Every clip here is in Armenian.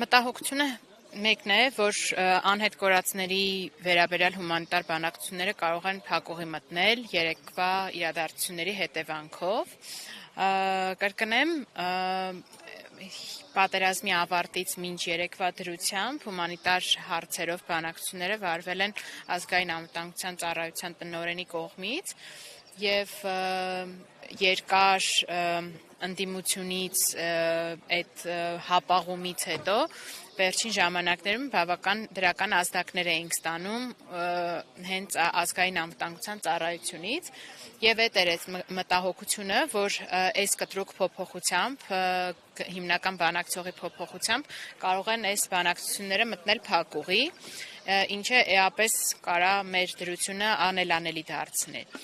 Մտահոգությունը մեկն է, որ անհետ կորածների վերաբերյալ հումանիտար բանակցությունները կարող են փակուղի մտնել երեկվա իրադարձությունների հետևանքով։ Կրկնեմ, պատերազմի ավարտից մինչ երեկվա դրությամբ հումանիտար հարցերով բանակցությունները վարվել են ազգային անվտանգության ծառայության տնօրենի կողմից եւ երկար ընդդիմությունից այդ հապաղումից հետո վերջին ժամանակներում բավական դրական ազդակներ էինք ստանում հենց ազգային անվտանգության ծառայությունից եւ այդ էր այդ մտահոգությունը, որ այս կտրուկ փոփոխությամբ հիմնական բանակցողի փոփոխությամբ կարող են այս բանակցությունները մտնել փակուղի, ինչը էապես կարա մեր դրությունը անելանելի դարձնել։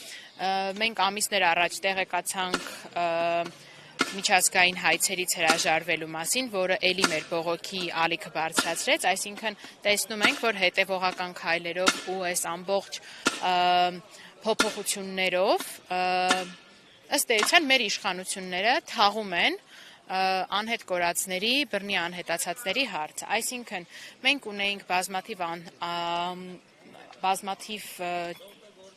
Մենք ամիսներ առաջ տեղեկացանք միջազգային հայցերից հրաժարվելու մասին, որը էլի մեր բողոքի ալիքը բարձրացրեց, այսինքն տեսնում ենք, որ հետևողական քայլերով ու այս ամբողջ փոփոխություններով ըստ էության մեր իշխանությունները թաղում են անհետ կորածների, բռնի անհետացածների հարցը, այսինքն մենք ունեինք բազմաթիվ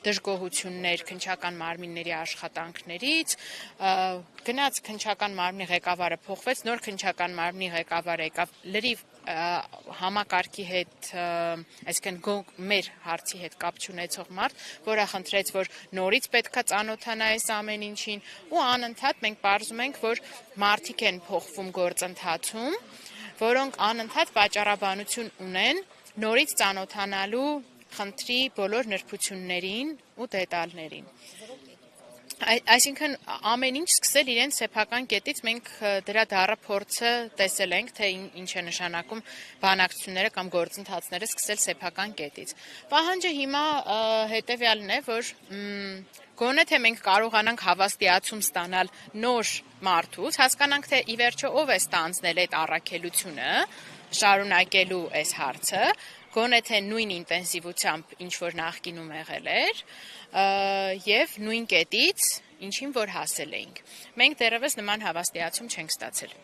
դժգոհություններ քննչական մարմինների աշխատանքներից, գնաց քննչական մարմնի ղեկավարը փոխվեց, նոր քննչական մարմնի ղեկավար եկավ, լրիվ համակարգի հետ, այսինքն մեր հարցի հետ կապ չունեցող մարդ, որը խնդրեց, որ նորից պետքա ծանոթանա այս ամեն ինչին, ու անընդհատ մենք պարզում ենք, որ մարդիկ են փոխվում գործընթացում, որոնք անընդհատ պատճառաբանություն ունեն նորից ծանոթանալու խնդրի բոլոր նրբություններին ու դետալներին։ Այսինքն ամեն ինչ սկսել իրեն սեփական կետից, մենք դրա դառը փորձը տեսել ենք, թե ինչ է նշանակում բանակցությունները կամ գործընթացները սկսել սեփական կետից։ Պահանջը հիմա հետեւյալն է, որ գոնե թե մենք կարողանանք հավաստիացում ստանալ նոր մարդուց, հասկանանք, թե ի վերջո ով է ստանձնել այդ առաքելությունը, շարունակելու այս հարցը, գոնե թե նույն ինտենսիվությամբ, ինչ որ նախկինում եղել էր, եւ նույն կետից, ինչին որ հասել էինք։ Մենք դեռևս նման հավաստիացում չենք ստացել։